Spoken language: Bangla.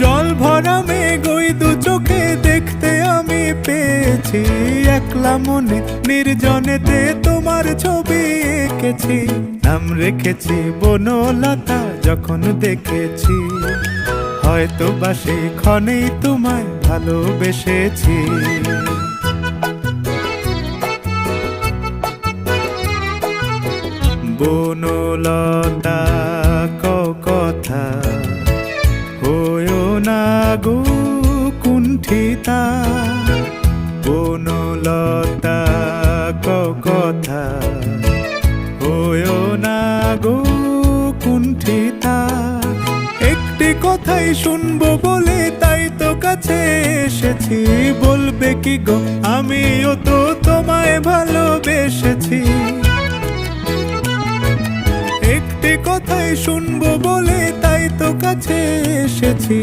জল ভরা মেঘ ওই দু চোখে দেখতে আমি পেয়েছি, একলা মনে নির্জনেতে তোমার ছবি এঁকেছি। নাম রেখেছি বনলতা যখন দেখেছি, হয়তো বা সেই ক্ষণেই তোমায় ভালোবেসেছি। বনলতা কথা হয়ো না গো কুণ্ঠিতা, বনলতা কথা হয়ো না গো কুণ্ঠিতা। একটি কথাই শুনবো বলে তাই তো কাছে এসেছি, বলবে কি গো আমিও তো তোমায় ভালোবেসেছি। একটি কথাই শুনবো বলে তাই তো কাছে এসেছি।